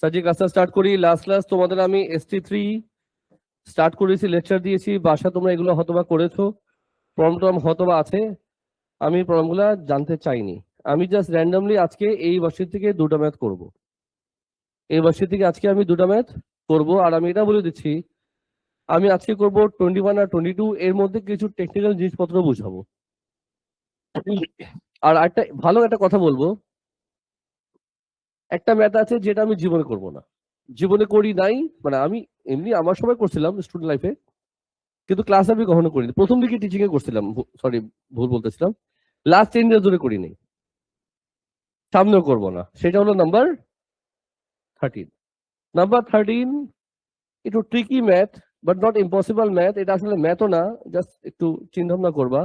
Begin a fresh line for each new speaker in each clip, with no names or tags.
সাজি ক্লাসটা স্টার্ট করি। লাস্ট ক্লাস তোমাদের আমি ST3 স্টার্ট করেছি, লেকচার দিয়েছি। বাসা তোমরা এগুলো হয়তোবা করেছো, প্রবলেম টম হয়তোবা আছে। আমি প্রবলেমগুলো জানতে চাইনি। আমি জাস্ট র্যান্ডমলি আজকে এই বছর থেকে দুটো ম্যাথ করব। এই বছর থেকে আজকে আমি দুটো ম্যাথ করব। আর আমি এটা বলে দিচ্ছি, আমি আজকে করব 21 আর 22, এর মধ্যে কিছু টেকনিক্যাল জিনিসপত্র বুঝাবো। আর একটা ভালো একটা কথা বলবো, একটা ম্যাথ আছে যেটা আমি জীবনে করব না, জীবনে করি নাই। মানে আমি এমনি আমার সময় করছিলাম স্টুডেন্ট লাইফে, কিন্তু ক্লাস আমি কখনো করিনি। প্রথম দিকে টিচিং এ করছিলাম, সরি ভুল বলতেছিলাম, লাস্ট 10 ইয়ার ধরে করি নাই, সামনেও করব না। সেটা হলো নাম্বার 13। নাম্বার 13 একটু tricky math, but not impossible math. এটা আসলে ম্যাথও না, জাস্ট একটু চিন্তা ভাবনা করবা।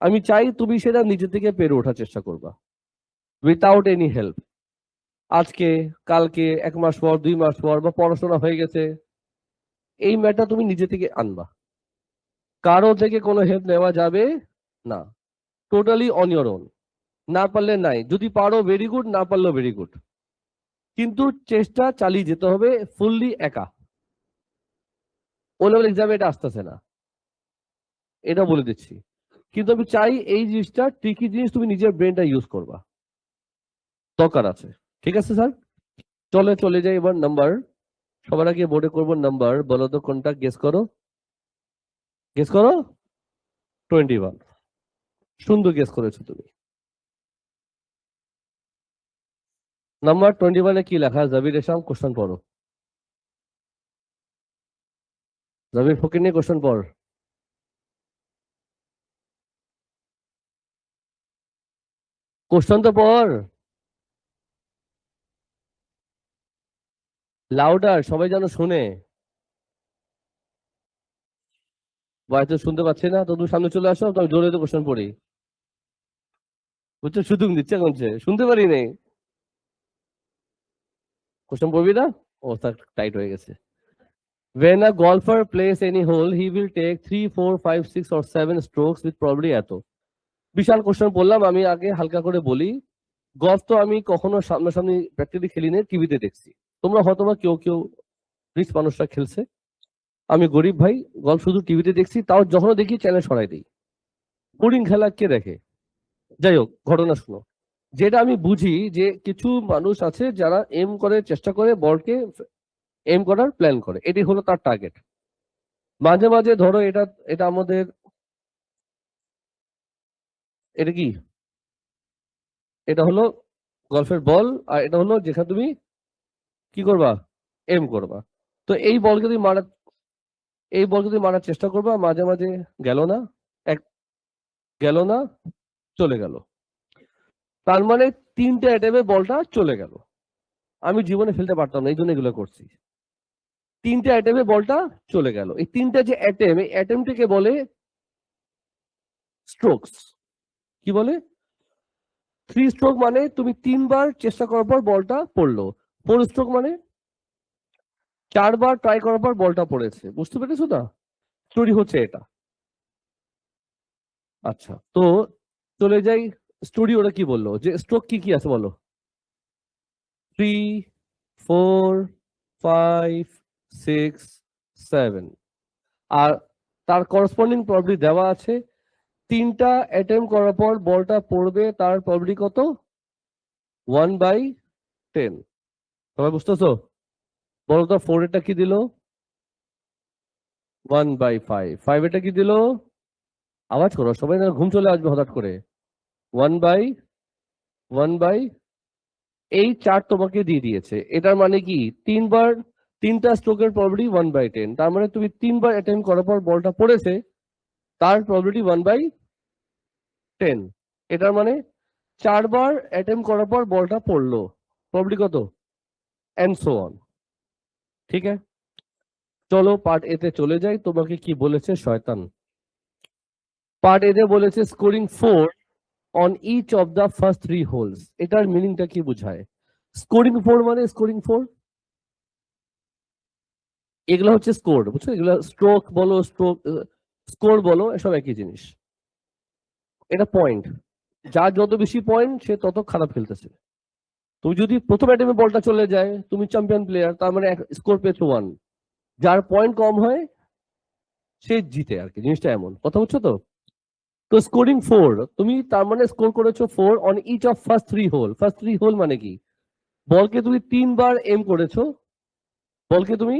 আমি চাই তুমি সেটা নিজে থেকে পেরে ওঠার চেষ্টা করবা, উইথাউট এনি হেল্প। আজকে, কালকে, 1 মাস পর, 2 মাস পর, বা পড়াশোনা হয়ে গেছে, এই ম্যাথটা তুমি নিজে থেকে আনবা, কারো থেকে কোনো হেল্প নেওয়া যাবে না। Totally on your own. না পারলে নাই, যদি পারো ভেরি গুড, না পারলেও ভেরি গুড, কিন্তু চেষ্টা চালিয়ে যেতে হবে ফুললি একা। ও লেভেল এক্সামে এটা আসতেছে না, এটা বলে দিচ্ছি। কিন্তু আমি চাই এই জিনিসটা, ট্রিকি জিনিস, তুমি নিজের ব্রেনটা ইউজ করবা, দরকার আছে। ঠিক আছে স্যার, চলে যাই এবার নাম্বার। সবার আগে বোর্ডে করবো নাম্বার। বলো তো কোনটা, গেস করো, গেস করো। 21। সুন্দর গেস করেছো তুমি। নাম্বার 21 কি লেখা? জাবির এসাম, কোশ্চেন পড়ো। জাবির ফকির নিয়ে কোশ্চেন পড়। কোশ্চেন তো পড়, লাউডার, সবাই যেন শুনে। হয়তো শুনতে পাচ্ছি না, তো তুমি সামনে চলে আসো, তো আমি জোরে তো কোশ্চেন পড়ি। বুঝছো, শুধু দিচ্ছে কোনছে, শুনতে পারি নেই। কোশ্চেন পড়বি না? ও স্যার, টাইট হয়ে গেছে। When a golfer plays any hole, he will take 3, 4, 5, 6 or 7 strokes with probably এত। বিশাল কোশ্চেন বললাম। আমি আগে হালকা করে বলি, গলফ তো আমি কখনো সামনাসামনি প্র্যাকটিক্যালি খেলি না, টিভিতে দেখছি। তোমরা হয়তোবা কেউ কেউ রিচ মানুষরা খেলছে, আমি গরিব ভাই, গলফ শুধু টিভিতে দেখছি, তাও যখন দেখি চ্যানেল সরাই দিই। বোরিং খেলা কে দেখে? যাই হোক, ঘটনা শুনো। যেটা আমি বুঝি যে কিছু মানুষ আছে যারা এম করে, চেষ্টা করে বলকে এম করার প্ল্যান করে, এটি হলো তার টার্গেট। মাঝে মাঝে ধরো এটা, এটা আমাদের, এটা কি, এটা হলো গলফের বল, আর এটা হলো যেখানে তুমি কি করবা, এম করবা। তো এই বলকে তুমি মারার, এই বলকে তুমি মারার চেষ্টা করবা, মাঝে মাঝে গেল না, এক গেল না, চলে গেল। তার মানে 3টে অ্যাটেমে বলটা চলে গেল। আমি জীবনে ফেলতে পারতাম না, এই জন্য এগুলো করছি। 3টে অ্যাটেমে বলটা চলে গেল। এই 3টে যে অ্যাটেম, এই অ্যাটেমটিকে বলে স্ট্রোকস। কি বলে? 3 স্ট্রোক মানে তুমি 3বার চেষ্টা করার পর বলটা পড়লো। 4 স্ট্রোক মানে 4বার ট্রাই করার পর বলটা পড়েছে। বুঝতে পেরেছো না? স্টোরি হচ্ছে এটা। আচ্ছা, তো চলে যাই স্টোরি। ওরা কি বললো, যে স্ট্রোক কি কি আছে বলো? 3, 4, 5, 6, 7। আর তার করসপন্ডিং প্রবাবিলিটি দেওয়া আছে। 3টা অ্যাটেম্প করার পর বলটা পড়বে, তার প্রবাবিলিটি কত? 1/10। সবাই বুঝতেছো? বলো তো 4 এটা কি দিল? 1/5। 5 এটা কি দিল? আওয়াজ করো সবাই, না ঘুম চলে আসবে হঠাৎ করে। 1/1, এই 4 তোমাকে দিয়ে দিয়েছে। এটার মানে কি, 3টা স্ট্রোকের প্রবাবিলিটি 1/10। তার মানে তুমি 3বার অ্যাটেম্প করার পর বলটা পড়েছে, তার প্রবাবিলিটি 1/10। এটার মানে 4বার অ্যাটেম্প করার পর বলটা পড়লো, প্রবাবিলিটি কত? And so on. ঠিক আছে, চলো পার্ট এতে চলে যাই। তোমাকে কি বলেছে শয়তান? পার্ট এতে বলেছে scoring 4 on each of the first 3 holes. এটার মিনিংটা কি বোঝায়? স্কোরিং 4 মানে, স্কোরিং 4 এগুলো হচ্ছে স্কোর, বুঝছো? এগুলো স্ট্রোক বলো, স্কোর বলো, এসব একই জিনিস। এটা পয়েন্ট, যার যত বেশি পয়েন্ট সে তত খারাপ খেলতেছে। তুমি যদি প্রথম অ্যাটেম্পে বলটা চলে যায়, তুমি চ্যাম্পিয়ন প্লেয়ার, তার মানে স্কোর পেয়েছো 1। যার পয়েন্ট কম হয় সে জিতে আর কি, জিনিসটা এমন, কথা হচ্ছে তো। তো স্কোরিং 4, তুমি তার মানে স্কোর করেছো 4 on each of first 3 hole. First 3 hole মানে কি, বলকে তুমি 3বার এম করেছো, বলকে তুমি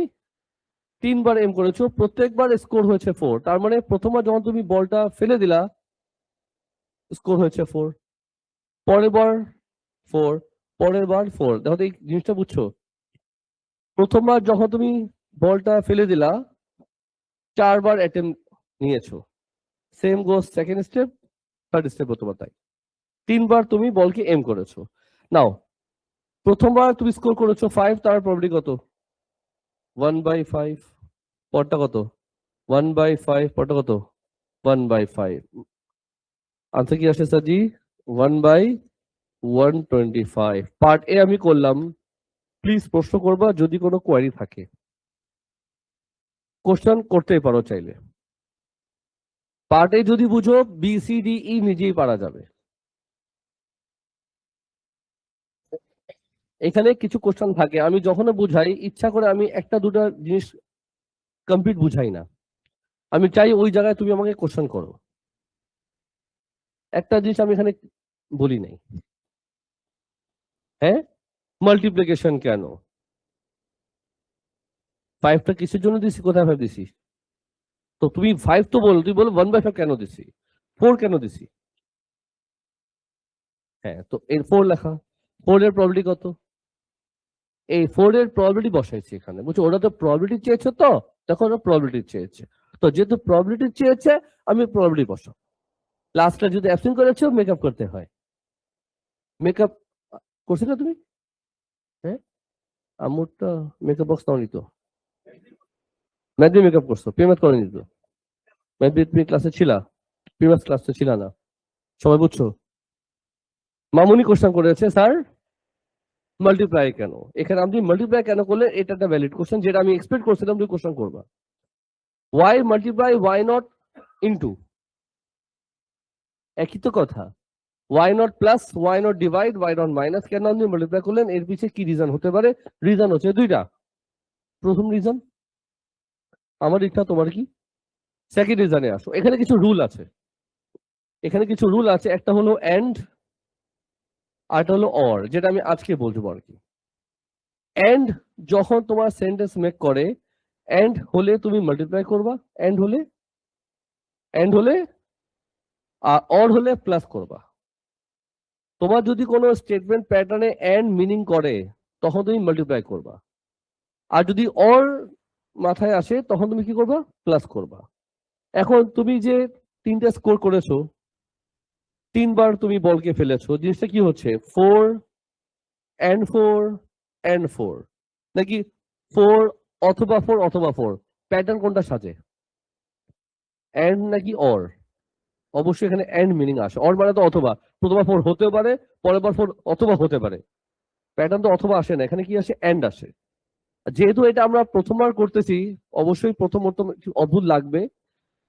3বার এম করেছো, প্রত্যেকবার স্কোর হয়েছে 4। তার মানে প্রথমবার যখন তুমি বলটা ফেলে দিলা স্কোর হয়েছে 4, পরের বার 4, পরের বার 4। দেখো তো এই জিনিসটা বুঝছো, প্রথমবার যখন তুমি বলটা ফেলে দিলা 4বার অ্যাটেম্প নিয়েছো, same goes second step, third step তোমার তাই। 3বার তুমি বলকে এম করেছো। নাও প্রথমবার তুমি স্কোর করেছো 5, তার প্রবাবিলিটি কত? 1/5। পরটা কত? 1/5। পরটা কত? 1/5। আনসার কি আসে স্যার জি? 1/125। পার্ট এ আমি করলাম। প্লিজ প্রশ্ন করবা যদি কোনো কোয়ারি থাকে, কোশ্চেন করতেই পারো চাইলে। পার্ট এ যদি বুঝো BCDE নিজেই পারা যাবে। এখানে কিছু কোশ্চেন থাকে, আমি যখন বুঝাই ইচ্ছা করে আমি একটা দুটা জিনিস কমপ্লিট বুঝাই না, আমি চাই ওই জায়গায় তুমি আমাকে কোশ্চেন করো। একটা জিনিস আমি এখানে বলি নাই, হ্যাঁ, মাল্টিপ্লিকেশন কেন? 5টা কিসের জন্য দিছি, কোথায় 5 দিছি? তো তুমি 5 তো বলো, তুই বলো 1/5 কেন দিছি, 4 কেন দিছি? হ্যাঁ, তো এর 4 লেখা, 4 এর প্রবাবিলিটি কত? এই 4 এর প্রবাবিলিটি বসাইছি এখানে, বুঝছো? ওরা তো প্রবাবিলিটি চেয়েছে, তো দেখো ওরা প্রবাবিলিটি চেয়েছে, তো যেহেতু প্রবাবিলিটি চেয়েছে আমি প্রবাবিলিটি বসাবো। লাস্টটা যদি অ্যাবসেন্ট করেছো মেকআপ করতে হয়। মেকআপ করছো না তুমি? হ্যাঁ, আমুরটা মেকআপ বক্স নাও নিত, ম্যাথ দিয়ে মেকআপ করছো, পেমেন্ট করে নিত। ম্যাথ দিয়ে তুমি ক্লাসে ছিলা, প্রিভিয়াস ক্লাসে ছিল না, সবাই বুঝছো? মামুনি কোশ্চেন করেছে স্যার মাল্টিপ্লাই কেন, এখানে আপনি মাল্টিপ্লাই কেন করলে এটা একটা ভ্যালিড কোশ্চেন, যেটা আমি এক্সপেক্ট করছিলাম তুমি কোশ্চেন করবা। Why multiply, why not into, একই তো কথা। Why not plus, why not divide, why not minus, কেন আপনি মাল্টিপ্লাই করলেন, এর পিছে কি রিজন হতে পারে? রিজন হচ্ছে দুইটা। প্রথম রিজন আমার ইচ্ছা, তোমার কি? সেকেন্ড রিজনে আসো, এখানে কিছু রুল আছে, এখানে কিছু রুল আছে, একটা হলো এন্ড, আরটা হলো অর, যেটা আমি আজকে বলবো আর কি। এন্ড যখন তোমার সেন্টেন্স মেক করে, এন্ড হলে তুমি মাল্টিপ্লাই করবা, এন্ড হলে, এন্ড হলে, আর অর হলে প্লাস করবা। তোমার যদি কোনো স্টেটমেন্ট প্যাটার্নে এন্ড মিনিং করে তখন তুমি মাল্টিপ্লাই করবা, আর যদি অর মাথায় আসে তখন তুমি কি করবা? প্লাস করবা। এখন তুমি যে 3টা স্কোর করেছো, 3বার তুমি বলকে ফেলেছো, জিনিসটা কি হচ্ছে? 4 and 4 and 4, নাকি 4 অথবা 4 অথবা 4? প্যাটার্ন কোনটা সাজে, এন্ড নাকি অর? অবশ্যই এখানে এন্ড মিনিং আসে, অর মানে তো অথবা, প্রথমবার 4 হতেও পারে, পরের বার 4 অথবা হতে পারে। প্যাটার্ন তো অথবা আসে না, এখানে কি আসে? এন্ড আসে। যেহেতু এটা আমরা প্রথমবার করতেছি, অবশ্যই প্রথম অদ্ভুত লাগবে,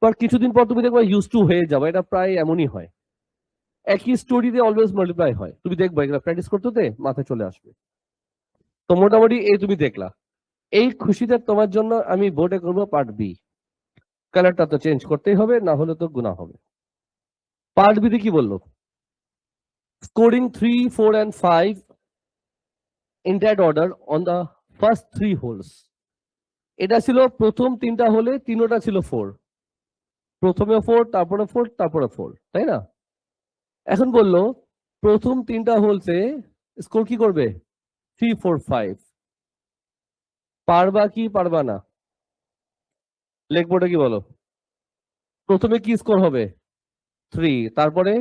বাট কিছুদিন পর তুমি দেখবে ইউজ টু হয়ে যাবে, এটা প্রায় এমনই হয়। একই স্টোরিতে অলওয়েজ মাল্টিপ্লাই হয়, তুমি দেখবে এগুলো প্র্যাকটিস করতে মাথায় চলে আসবে। তো মোটামুটি এই তুমি দেখলা, এই খুশিতে তোমার জন্য আমি বোর্ডে করবো পার্ট বি। কালারটা তো চেঞ্জ করতেই হবে, না হলে তো গুনাহ হবে। পার্ট বি তে কি বললো? Scoring 3, 4 and 5 in that order on the first 3 holes. এটা ছিল প্রথম 3টা হলে, 3টা ছিল 4, প্রথমে 4, তারপরে 4, তারপরে 4, তাই না? এখন বললো প্রথম 3টা হোলসে স্কোর কি করবে? 3, 4, 5। পারবা কি পারবা না? লেখবোর্ডে কি বলো? প্রথমে কি স্কোর হবে? 3, তারপরে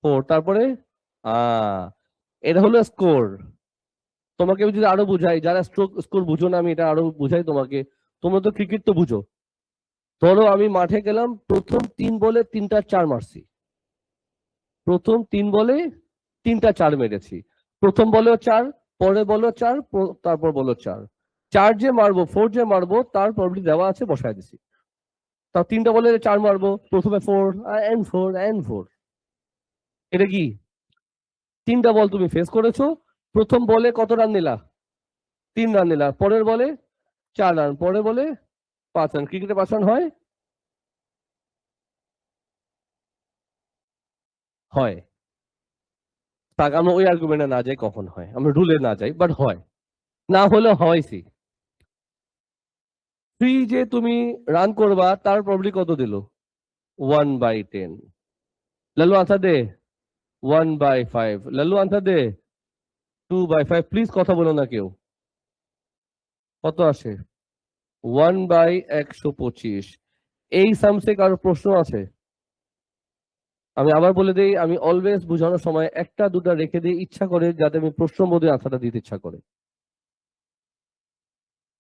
4, তারপরে এটা হলো স্কোর। তোমাকে আমি যদি আরো বুঝাই, যারা স্কোর বুঝো না, আমি এটা আরো বুঝাই তোমাকে। তোমরা তো ক্রিকেট তো বুঝো, ধরো আমি মাঠে গেলাম, প্রথম 3 বলে 3টা 4 মারছি, প্রথম 3 বলে 3টা 4 মেরেছি, প্রথম বলেও 4, পরে বলেও 4, তারপর বলেও 4। 4 যে মারবো, 4 যে মারবো তার প্রবলিটি দেওয়া আছে, বসায় দিছি। তা 3টা বলে 4 মারবো, প্রথমে 4 and 4 and 4। এটা কি? 3টা বল তুমি ফেস করেছো, প্রথম বলে কত রান নিলা? 3 রান নিলা। পরের বলে 4 রান, পরের বলে 5 রান। ক্রিকেটে 5 রান হয়? হয়। তাকে আমরা ওই আর্গুমেন্টে না যাই কখন হয়, আমরা রুলে না যাই, বাট হয়। না হলে হয়ছি। 3 যে তুমি রান করবা তার প্রবলি কত দিল? 1/10। লালু আনসার দে। 1/5। লালু আনসার দে। 2/5। প্লিজ কথা বলো না কেউ। কত আসে? 1/125। এই সামসে কারো প্রশ্ন আছে? আমি আবার বলে দিই, আমি অলওয়েজ বোঝানোর সময় একটা দুটা রেখে দিই ইচ্ছা করে, যাতে আমি প্রশ্ন বোধে আনসারটা দিতে ইচ্ছা করে।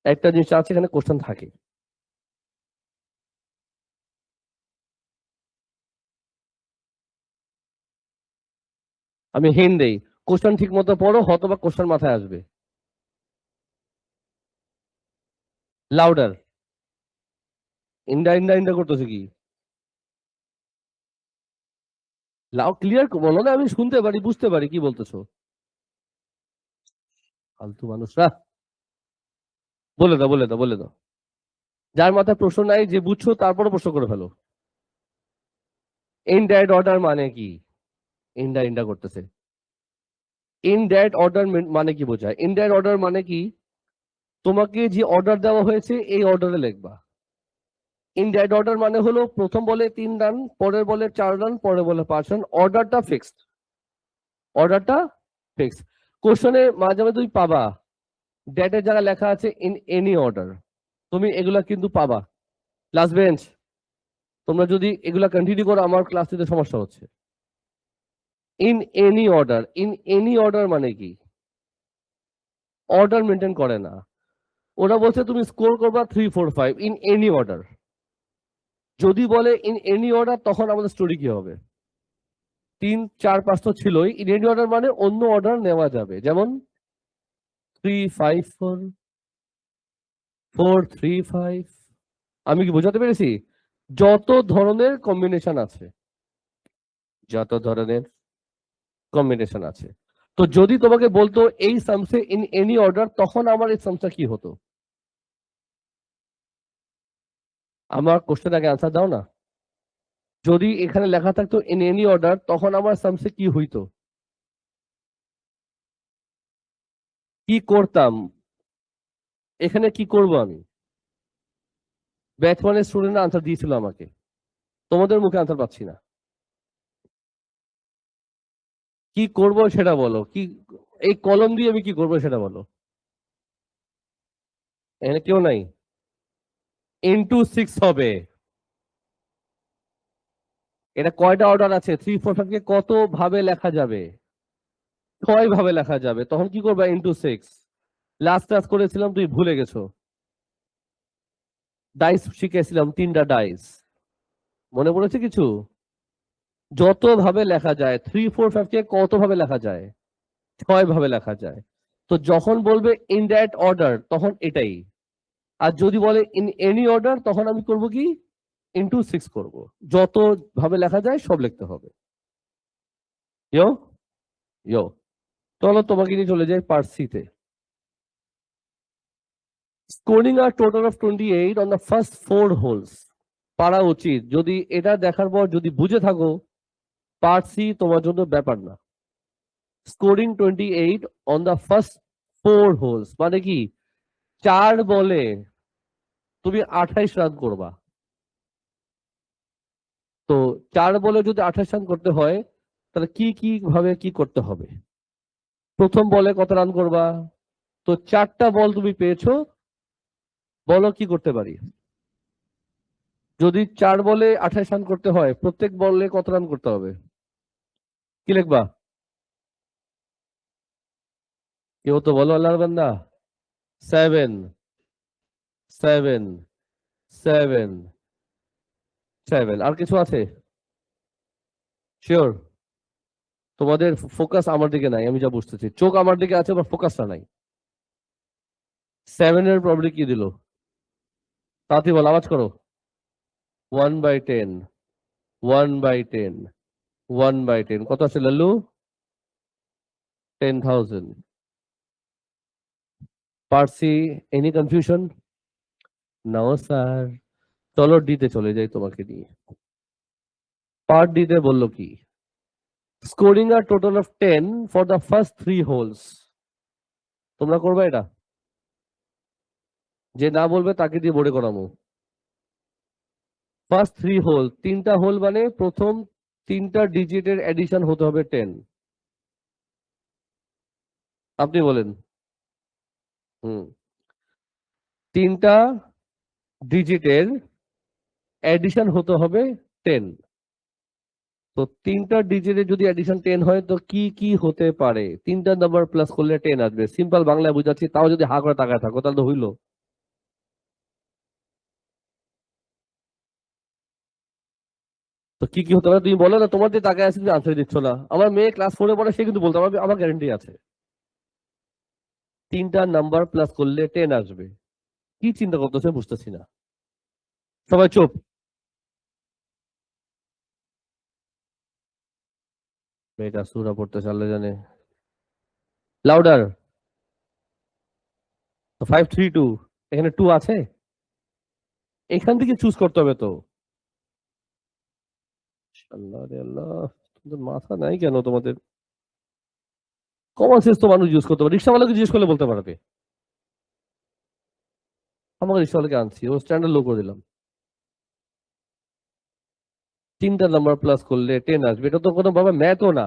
একটা জিনিস আছে, এখানে কোশ্চেন থাকে। আমি হিন্ট দেই, কোশ্চেন ঠিক মতো পড়ো, হয়তোবা কোশ্চেন মাথায় আসবে। লাউডার। ইন্ডা ইন্ডা ইন্ডা করতেছে কি? লাউ ক্লিয়ার বলো না, আমি শুনতে পারি, বুঝতে পারি কি বলতেছো। ফালতু মানুষরা। বলে দাও, বলে দাও, বলে দাও। যার মাথায় প্রশ্ন নাই, যে বুঝছো তারপরে প্রশ্ন করে ফেলো। ইনডাইরেক্ট অর্ডার মানে কি? ইন্ডা ইন্ডা করতেছে। ইনডাইরেক্ট অর্ডার মানে কি বোঝায়? ইনডাইরেক্ট অর্ডার মানে কি? তোমাকে যে অর্ডার দেওয়া হয়েছে এই অর্ডারে লিখবা। ইনডাইরেক্ট অর্ডার মানে হলো প্রথম বলে 3 রান, পরের বলে 4 রান, পরের বলে 5 রান। অর্ডারটা ফিক্সড। অর্ডারটা ফিক্সড। কোশ্চেনে মাঝে মাঝে তুমি পাবা ডেটের জায়গায় লেখা আছে ইন এনি অর্ডার। তুমি এগুলা কিন্তু পাবা। লাস্ট বেঞ্চ, তোমরা যদি এগুলা কন্টিনিউ করো আমার ক্লাস নিতে সমস্যা হচ্ছে। In any order, in any order মানে কি? অর্ডার মেনটেন করে না। ওরা বলছে তুমি স্কোর করবা 3, 4, 5 ইন এনি অর্ডার। যদি বলে ইন এনি অর্ডার, তখন আমাদের স্টোরি কি হবে? 3, 4, 5 তো ছিলই। ইন এনি অর্ডার মানে অন্য অর্ডার নেওয়া যাবে, যেমন 3, 5, 4, 4, 3, 5। আমি কি বোঝাতে পেরেছি? যত ধরনের কম্বিনেশন আছে, যত ধরনের কম্বিনেশন আছে। তো যদি তোমাকে বলতো এই সামসে ইন এনি অর্ডার, তখন আমার এই সামসটা কি হতো? আমার কোশ্চেন আগে আনসার দাও না। যদি এখানে লেখা থাকতো ইন এনি অর্ডার, তখন আমার সামসে কি হইতো? কি করতাম? এখানে কি করব আমি? ব্যাচমানের স্টুডেন্ট আনসার দিয়েছিল আমাকে, তোমাদের মুখে আনসার পাচ্ছি না। কি করব সেটা বলো। কি এই কলম দিয়ে আমি কি করবো সেটা বলো। এখানে কেউ নাই। ইনটু 6 হবে। এটা কয়টা অর্ডার আছে? 3, 4, 5 কে কত ভাবে লেখা যাবে? 6 ভাবে লেখা যাবে। তখন কি করবা? ইনটু 6। লাস্ট ক্লাস করেছিলাম, তুই ভুলে গেছো। ডাইস শিখেছিলাম, 3টা ডাইস। মনে পড়েছে কিছু? যত ভাবে লেখা যায়, 3, 4, 5 কে কত ভাবে লেখা যায়? 6 ভাবে লেখা যায়। তো যখন বলবে ইনডাইরেক্ট অর্ডার, তখন এটাই। আর যদি বলে ইন এনি অর্ডার, তখন আমি করব কি? ইনটু 6 করব। যত ভাবে লেখা যায় সব লিখতে হবে। ইয়ো ইয়ো। চলো তোমাকে নিয়ে চলে যাই পার্ট সি তে। Scoring a total of 28 on the first 4 holes. পারা উচিত, যদি এটা দেখার পর যদি বুঝে থাকো, পার্ট সি তোমার জন্য ব্যাপার না। Scoring 28 on the first 4 holes মানে কি? 4 বলে তুমি 28 রান করবা। তো 4 বলে যদি 28 রান করতে হয়, তাহলে কি কি ভাবে কি করতে হবে? প্রথম বলে কত রান করবা? তো 4টা বল তুমি পেয়েছো, বলো কি করতে পারি? যদি 4 বলে 28 রান করতে হয়, প্রত্যেক বলে কত রান করতে হবে? কি লিখবা? কেউ তো বলো আল্লাহর বান্দা। 7, 7, 7, 7। আর কিছু আছে? শিওর? তোমাদের ফোকাস আমার দিকে নাই, আমি যা বুঝতেছি। চোখ আমার দিকে আছে, আবার ফোকাসটা নাই। 7 এর প্রবলি কি দিল? তাড়াতাড়ি বলো, আওয়াজ করো। 1/10, 1/10, 1/10। কত আছে Lallu? 10,000। Part C, any confusion? No sir, চলো ডিতে চলে যাই তোমাকে নিয়ে। পার্ট ডিতে বললো কি, scoring a total of 10 for the first 3 holes. তোমরা করবে এটা? যে না বলবে তাকে দিয়ে বোর্ডে করাবো। ফার্স্ট 3 হোল, 3টা হোল মানে প্রথম 3টা ডিজিটের এডিশন হতে হবে 10। আপনি বলেন। হুম, 3টা ডিজিটের এডিশন হতে হবে 10। তো 3টা ডিজিটের যদি এডিশন 10 হয় তো কি কি হতে পারে? 3টা নাম্বার প্লাস করলে 10 আসবে। সিম্পল বাংলায় বুঝাচ্ছি, তাও যদি হা করে তাকায় থাকো তাহলে তো হইলো। তো কি কি হতে পারে তুমি বলো না, তোমার যে তাকায় আছে তুমি আনসার দিচ্ছ না। আমার মেয়ে ক্লাস 4-এ পড়ে, সে কিন্তু বলতে পারবে, আমার গ্যারান্টি আছে। 3টা নাম্বার প্লাস করলে 10 আসবে। কি চিন্তা করতেছে বুঝতেছি না। সবাই চুপ। মেয়েটা সূরা পড়তেছে আল্লাহ জানে। লাউডার। 532, এখানে 2 আছে, এখান থেকে চুজ করতে হবে তো। আল্লাহ রে আল্লাহ, তোমাদের মাথা নাই কেন তোমাদের? কমন সেন্স তো মানুষ ইউজ করতে পারে, রিক্সাওয়ালাকে জিজ্ঞেস করলে বলতে পারবে। আমাকে রিক্সাওয়ালাকে আনছি, ও স্ট্যান্ডার্ড লো করে দিলাম। 3টা নাম্বার প্লাস করলে 10 আসবে, এটা তো কোনো বাবা ম্যাথও না,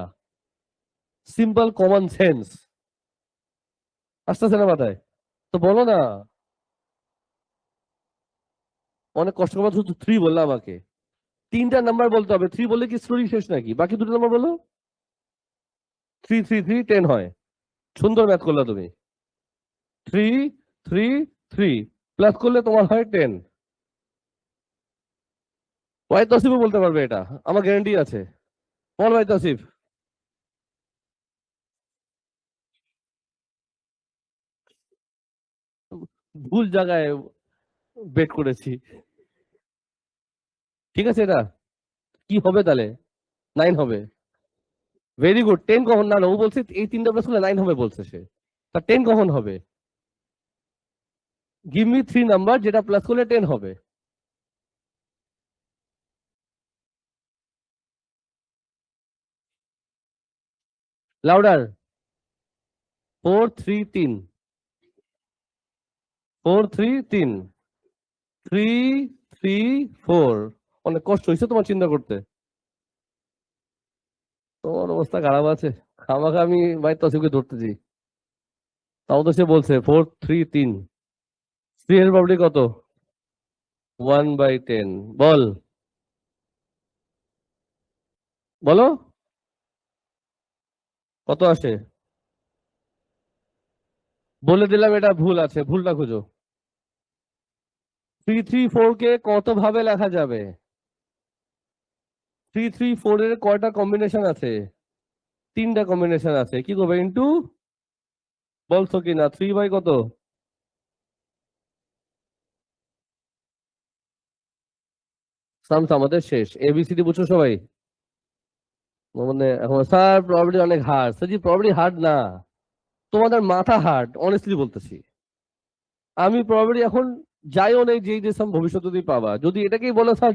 সিম্পল কমন সেন্স। আসতেছে না মাথায়? তো বলো না। অনেক কষ্ট করে শুধু 3 বললাম আমাকে। 3টা নাম্বার বলতে হবে, 3 বললে কি স্টোরি শেষ নাকি? বাকি দুটো নাম্বার বলো। 3 3 3 10 হয়। সুন্দর ম্যাথ করলা তুমি। 3 3 3 প্লাস করলে তোমার হয় 10। ওয়াই তসিফও বলতে পারবে এটা, আমার গ্যারান্টি আছে। বল ভাই তসিফ। ভুল জায়গায় বেট করেছি। ঠিক আছে, এটা কি হবে তাহলে? 9 হবে। Very good. 10 কখন? না না, ও বলছে এই 3টা প্লাস করলে 9 হবে বলছে সে। তা 10 কখন হবে? গিভ মি 3 নাম্বার যেটা প্লাস করলে 10 হবে। লাউডার। 4 3 3। 4 3 3। 3 3 4। অনেক কষ্ট হয়েছে তোমার চিন্তা করতে। তোমার অবস্থা খারাপ আছে। আমাকে আমি ভাই তসিফকে ধরতেছি, তাও তো সে বলছে 4 3 3। 3 এর প্রবলি কত? 1/10। বল, বলো কত আসে। বলে দিলাম এটা ভুল আছে, ভুলটা খুঁজো। 3 3 4 কে কত ভাবে লেখা যাবে? 3 3 4 এর কয়টা কম্বিনেশন আছে? 3টা কম্বিনেশন আছে। কি করবে? ইন্টু। বলছো কি না? 3 বাই কত? সামস আমাদের শেষ। এবিসিডি বুঝছো সবাই? মানে এখন স্যার প্রবাবিলিটি অনেক হার্ড। স্যার জি প্রবাবিলিটি হার্ড না, তোমাদের মাথা হার্ড, অনেস্টলি বলতেছি। আমি প্রবাবিলিটি এখন যাইও নেই, যেই যে সাম ভবিষ্যতে তুমি পাবা, যদি এটাকেই বলো স্যার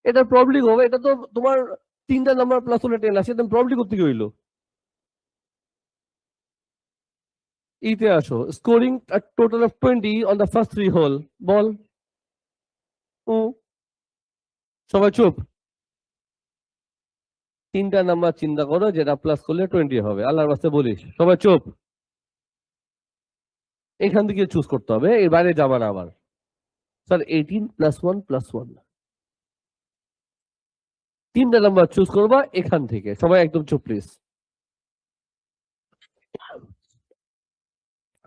এটা প্রবাবিলিটি হবে, এটা তো তোমার 3টা নাম্বার প্লাস হলে 10 আসে, তুমি প্রবাবিলিটি করতে কি হইলো? ইতে আসো, scoring total of 20 on the first 3 hole. বল। ও, সবাই চুপ। 3টা নাম্বার চিন্তা করো যেটা প্লাস করলে 20 হবে, আল্লাহর বাস্তে বলিস। সবাই চুপ। এখান থেকে চুজ করতে হবে, এর বাইরে যাবা না আবার। স্যার 18 +1 +1। 3টা নাম্বার চুজ করবা এখান থেকে। সবাই একদম চুপ প্লিজ।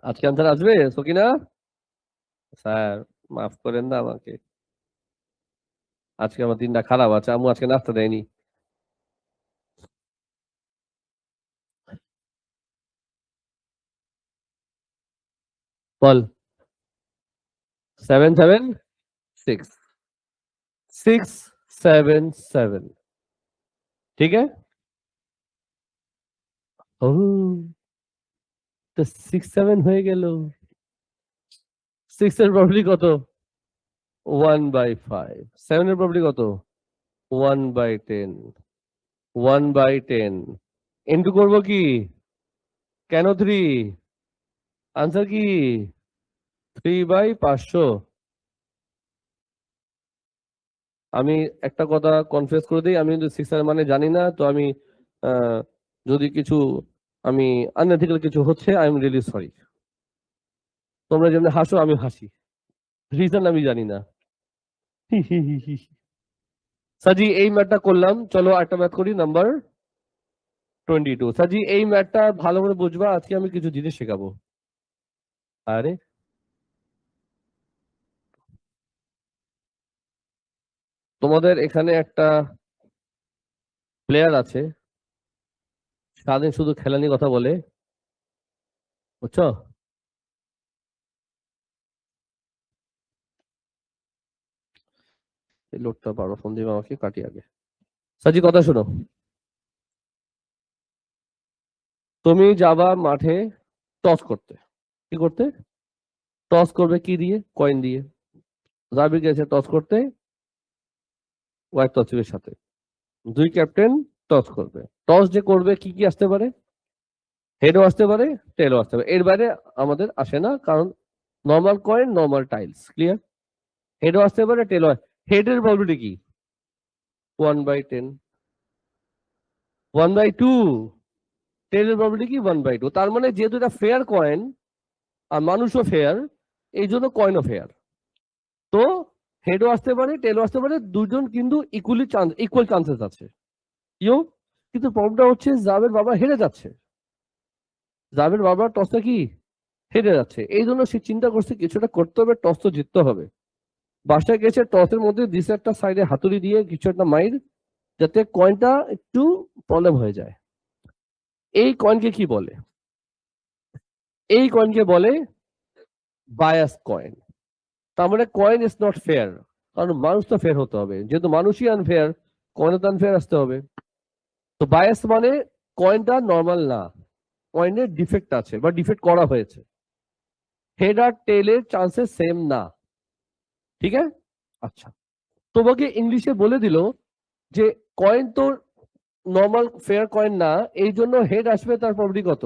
আজকে আনসার আসবে সকিনা? স্যার মাফ করেন না আমাকে, আজকে আমার দিনটা খারাপ আছে, আম্মু আজকে নাস্তা দেয়নি। বল। 7 7 6। 6 7 7। ठीक है। ओह, তো 6-7 হয়ে গেল। 6 এর প্রবলিটি কত? 1/5। 7 এর প্রবলিটি কত? 1/10। 1/10 ইন্টু করবো কি? কেন 3? আনসার কি? 3/500। আমি একটা কথা কনফেস করে দিই, আমি কিন্তু 6 এর মানে জানি না, তো আমি যদি কিছু আমি আনএথিক্যাল কিছু হচ্ছে, আই এম রিয়েলি সরি। তোমরা যেমন হাসো আমি হাসি, রিজন আমি জানি না। সাজি এই ম্যাথটা করলাম, চলো একটা ম্যাথ করি নাম্বার 22। সাজি এই ম্যাথটা ভালো করে বুঝবা, আজকে আমি কিছু জিনিস শেখাবো। আরে তোমাদের এখানে একটা প্লেয়ার আছে, সারাদিন শুধু খেলা নিয়ে কথা বলে, বুঝছো? এই লোডটা পারো ফোন দিবে আমাকে, কাটি আগে। সাজি কথা শোনো, তুমি যাবা মাঠে টস করতে। কি করতে? টস করবে কি দিয়ে? কয়েন দিয়ে। জাবির গেছে টস করতে হোয়াইট তসিফের সাথে। দুই ক্যাপ্টেন টস করবে। টস যে করবে কি কি আসতে পারে? হেডও আসতে পারে, টেলও আসতে পারে। এর বাইরে আমাদের আসে না, কারণ normal coin, normal tails. Clear? হেডও আসতে পারে, টেলও। হেডের প্রবলিটি কি? 1/10। 1/2। টেলের প্রবলিটি কি? 1/2। তার মানে যেহেতু এটা ফেয়ার কয়েন আর মানুষও ফেয়ার, এই জন্য কয়েনও ফেয়ার। তো হেডও আসতে পারে, টেলও আসতে পারে, দুজন কিন্তু ইকুয়াল চান্সেস আছে। ইউ, কিন্তু প্রবলেমটা হচ্ছে জাবের বাবা হেরে যাচ্ছে। জাবের বাবা টসটা কি হেরে যাচ্ছে, এই জন্য সে চিন্তা করছে কিছুটা করতে হবে, টস তো জিততে হবে। বাসায় গেছে, টসের মধ্যে দিছে একটা সাইডে হাতুড়ি দিয়ে কিছু একটা মাইর, যাতে কয়েনটা একটু প্রবলেম হয়ে যায়। এই কয়েনকে কি বলে? এই কয়েনকে বলে বায়াস কয়েন। তার মানে কয়েন ইজ নট ফেয়ার, কারণ মানুষ তো ফেয়ার হতে হবে, যেহেতু মানুষই আনফেয়ার, কয়েনও তো আনফেয়ার আসতে হবে। তো বায়াস মানে কয়েনটা নর্মাল না, কয়েনের ডিফেক্ট আছে বা ডিফেক্ট করা হয়েছে। হেড আর টেলের চান্সেস সেম না, ঠিক আছে? আচ্ছা, তোমাকে ইংলিশে বলে দিল যে কয়েন তো নর্মাল ফেয়ার কয়েন না, এই জন্য হেড আসবে তার প্রবলিটি কত?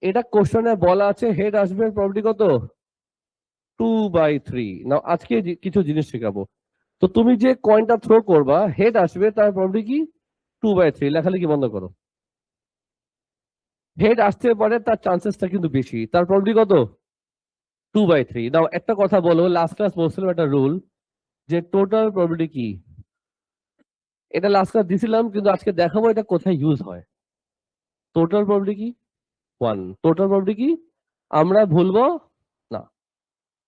এটা কোশ্চেনে বলা আছে, হেড আসবে প্রবলিটি কত? 2/3। না আজকে কিছু জিনিস শেখাবো। তো তুমি যে কয়েনটা থ্রো করবা, হেড আসবে তার প্রবলিটি কি? 2/3। লেখালেখি বন্ধ করো। হেড আসতে পারে, তার চান্সেসটা কিন্তু বেশি, তার প্রবলিটি কত? 2/3। নাও একটা কথা বলো, লাস্ট ক্লাস বলছিলাম একটা রুল, যে টোটাল প্রবলিটি কি। এটা লাস্ট ক্লাস দিছিলাম, কিন্তু আজকে দেখাবো এটা কোথায় ইউজ হয়। টোটাল প্রবলিটি কি? 1। টোটাল প্রবলিটি কি? আমরা ভুলবো না।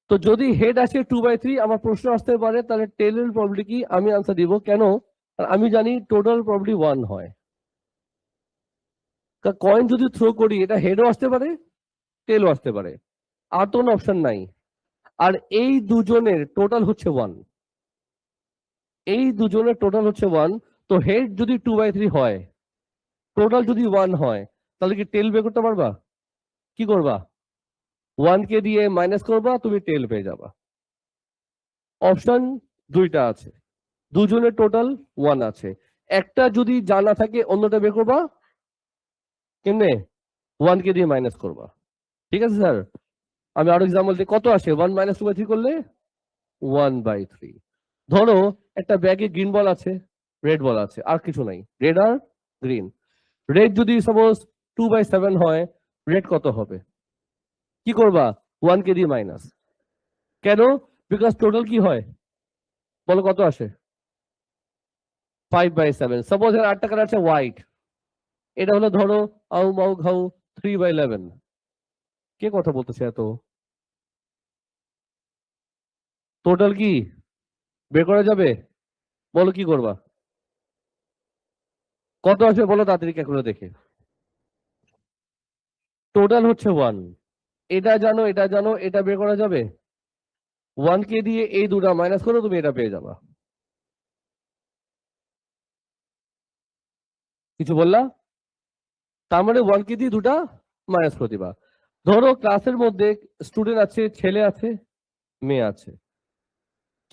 তো যদি হেড আসে 2/3, আমার প্রশ্ন আসতে পারে তাহলে টেলের প্রবলিটি কি, আমি আনসার দিব কেন? আমি জানি টোটাল প্রবলিটি 1 হয়। কয়েন যদি থ্রো করি, এটা হেডও আসতে পারে, টেলও আসতে পারে, আর তো কোনো অপশন নাই। আর এই দুজনের টোটাল হচ্ছে 1। এই দুজনের টোটাল হচ্ছে 1। তো হেড যদি 2/3 হয়, টোটাল যদি 1 হয়, তাহলে কি টেল বের করতে পারবা? কি করবা? 1 কে দিয়ে মাইনাস করবা, তুমি টেল পেয়ে যাবা। অপশন দুইটা আছে, দুজনের টোটাল 1 আছে। একটা যদি জানা থাকে, অন্যটা বের করবা কেমনে? 1 কে দিয়ে মাইনাস করবা। ঠিক আছে স্যার? আমি আরো এক্সাম্পল দিই, কত আসে 1 - 2/3 করলে? 1/3। ধরো একটা ব্যাগে গ্রিন বল আছে, রেড বল আছে, আর কিছু নাই, রেড আর গ্রিন। রেড যদি সাপোজ 2/7 হয়, রেড কত হবে? কি করবা? 1 কে দিয়ে মাইনাস। কেন? বিকজ টোটাল কি হয় বলো, কত আসে? 5/7। সাপোজ এর 8 টাকার আছে হোয়াইট, এটা হলো ধরো আউ মাউ ঘাউ 3/11। কে কথা বলতেছে এত? টোটাল কি বের করা যাবে? বলো কি করবা? কত আসবে বলো তাড়াতাড়ি করে দেখে। টোটাল হচ্ছে 1। এটা জানো, এটা জানো, এটা বের করা যাবে? 1 কে দিয়ে এই দুটা মাইনাস করো, তুমি এটা পেয়ে যাবা। কিছু বললা? তার মানে 1 কে দিয়ে দুটা মাইনাস প্রতিভা। ধরো ক্লাসের মধ্যে স্টুডেন্ট আছে, ছেলে আছে, মেয়ে আছে।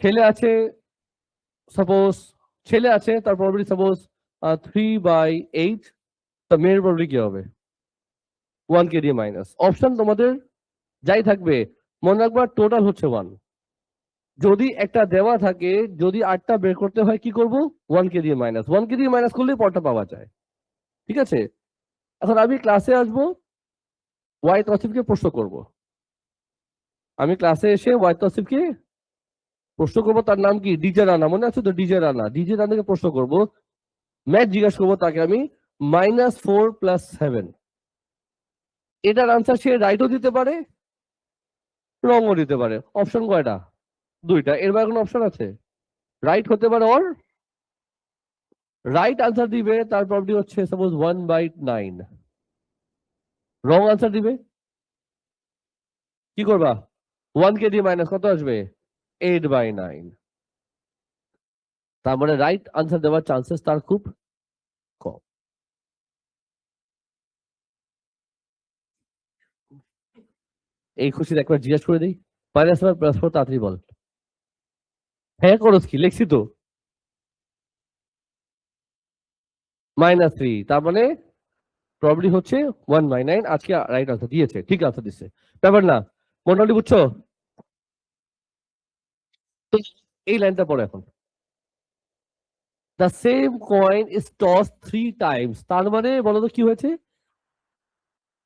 ছেলে আছে সাপোজ, ছেলে আছে তার প্রবাবিলিটি সাপোজ 3/8, তা মেয়ের প্রবাবিলিটি কি হবে? 1 দিয়ে মাইনাস। অপশন তোমাদের যাই থাকবে, মনে রাখবা টোটাল হচ্ছে 1। যদি একটা দেওয়া থাকে, যদি 8টা বের করতে হয় কি করব? 1 দিয়ে মাইনাস। 1 দিয়ে মাইনাস করলে পরটা পাওয়া যায়। ঠিক আছে, এখন আমি ক্লাসে আসবো, ওয়াই তসিফকে প্রশ্ন করব। আমি ক্লাসে এসে ওয়াই তসিফকে প্রশ্ন করবো, তার নাম কি? ডিজে রানা, মনে আছে তো? ডিজে রানা, ডিজে রানাকে প্রশ্ন করব, ম্যাথ জিজ্ঞাসা করবো তাকে আমি, -4 + 7। এটার আনসার সে রাইটও দিতে পারে, রংও দিতে পারে। অপশন কয়টা? 2টা। এর বাইরে কোনো অপশন আছে? রাইট হতে পারে, ওর রাইট আনসার দিবে তার প্রবলেম হচ্ছে সাপোজ 1/9। রং আনসার দিবে, কি করবা? 1 দিয়ে মাইনাস কত আসবে? 8/9। তার মানে রাইট আনসার দেওয়ার চান্সেস তার খুব কম। এই খুশির একবার জিজ্ঞাসা করে দিই, -4 তাড়াতাড়ি বল। হ্যাঁ করস কি? লিখছি তো -3, তার মানে প্রবলেম হচ্ছে 1/9। আজকে রাইট আনসার দিয়েছে, ঠিক আনসার দিচ্ছে, ব্যাপার না। মোটামুটি বুঝছো তো? এই লাইনটা পড়ো এখন, the same coin is toss 3 Times. তার মানে বলো তো কি হয়েছে?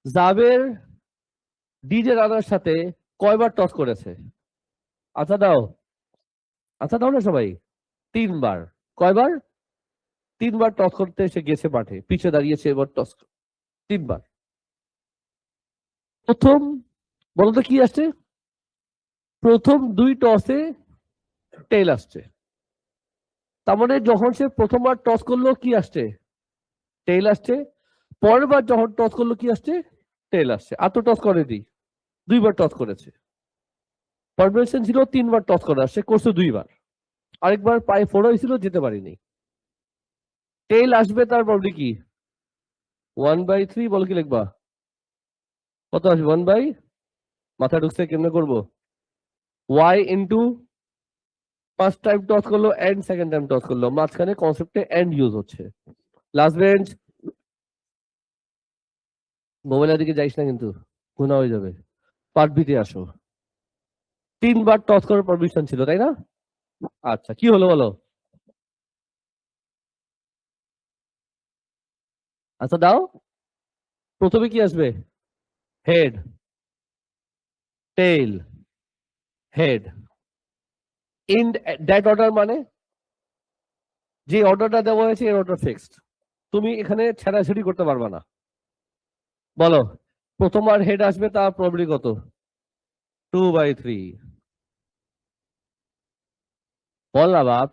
জাবের ডিজে রানার সাথে কয়বার টস করেছে? আচ্ছা দাও, আচ্ছা দাও না সবাই। 3বার। কয়বার? 3বার টস করতে এসে গেছে মাঠে, পিছে দাঁড়িয়েছে, এবার টস 3বার। প্রথম বলতো কি আসছে? প্রথম 2 টসে টেল আসছে। তার মানে যখন সে প্রথমবার টস করলো কি আসছে? টেল আসছে। পরের বার যখন টস করলো কি আসছে? টেল আসছে। আর তো টস করেনি, 2বার টস করেছে। পারমিশন ছিল 3বার টস করার, সে করছে 2বার। আরেকবার পায়ে ফোড়া হয়েছিল, যেতে পারিনি। টেল আসবে, তার প্রবলি কি? 1/3। বল কি লিখবা? কত আসবে? 1 বাই, মাথা ঢুকছে কেমনে করবো? Why into first time toss করলো এন্ড সেকেন্ড টাইম টস করলো, মাঝখানে কনসেপ্টে এন্ড ইউজ হচ্ছে। লাস্ট বেঞ্চ, মোবাইলের দিকে যাইস না কিন্তু, গুণা হয়ে যাবে। পার্ট বিতে আসো। 3বার টস করার পারমিশন ছিল, তাই না? আচ্ছা, কি হলো বলো? আচ্ছা দাও, প্রথমে কি আসবে? Head, tail, head, in that order. মানে যে অর্ডারটা দেওয়া হয়েছে এর অর্ডার ফিক্সড, তুমি এখানে ছেড়াছড়ি করতে পারবা না। বলো, প্রথমবার হেড আসবে, তার প্রবলি কত? 2/3। বল না বাপ।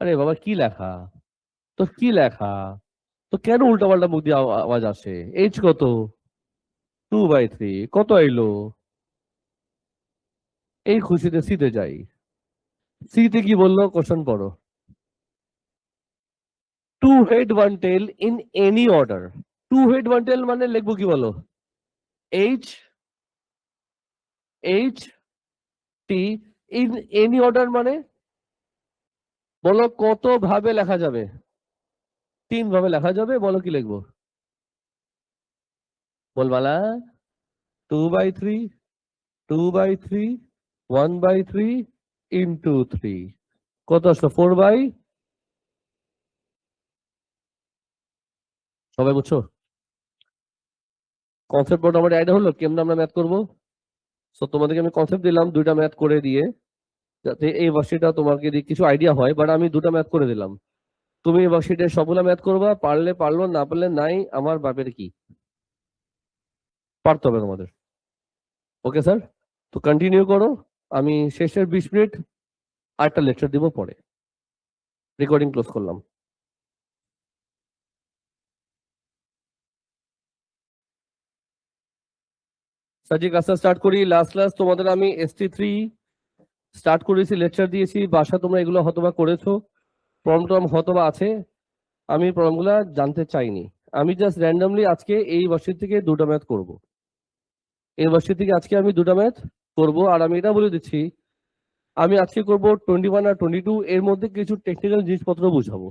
আরে বাবা, কি লেখা? তো কি লেখা? তো কেন উল্টাপাল্টা মুখ দিয়ে আওয়াজ আসে? এইচ কত? 2/3। কত আইলো? এই খুশিতে সিতে যাই। সিতে কি বললো? কোশ্চেন পড়ো। 2 head 1 tail in any order। 2 head 1 tail মানে লিখবো কি বলো? H, H T, in any order মানে বলো কত ভাবে লেখা যাবে? 3 ভাবে লেখা যাবে। বলো কি লিখবো? বলবালা। 2/3, 2/3, 1/3 ইন্টু 3। কত আসলো? 4/। সবাই বুঝছো কনসেপ্ট? মোটামুটি আইডিয়া হলো কেমন আমরা ম্যাথ করবো। সো তোমাদেরকে আমি কনসেপ্ট দিলাম 2টা ম্যাথ করে দিয়ে, যাতে এই ওয়ার্কশিটটা তোমাকে দিয়ে কিছু আইডিয়া হয়। বাট আমি 2টা ম্যাথ করে দিলাম, তুমি এই ওয়ার্কশিটে সবগুলা ম্যাথ করবা, পারলে পারলো, না পারলে নাই, আমার বাপের কি। পারতে হবে তোমাদের। ওকে স্যার, তো কন্টিনিউ করো। আমি শেষের 20 মিনিট আরেকটা লেকচার দিব পরে। রেকর্ডিং ক্লোজ করলাম। সাজি ক্লাসটা স্টার্ট করি। লাস্ট ক্লাস তোমাদের আমি ST3 স্টার্ট করেছি, লেকচার দিয়েছি। বাসা তোমরা এগুলো হয়তোবা করেছো, প্রবলেম হয়তোবা আছে। আমি প্রবলেমগুলো জানতে চাইনি, আমি জাস্ট র্যান্ডমলি আজকে এই ভার্সিটি থেকে 2টা ম্যাথ করব। এই ভার্সিটি থেকে আজকে আমি 2টা ম্যাথ করব, আর আমি এটা বলে দিচ্ছি আমি আজকে করব 21 আর 22, এর মধ্যে কিছু টেকনিক্যাল জিনিসপত্র বুঝাবো।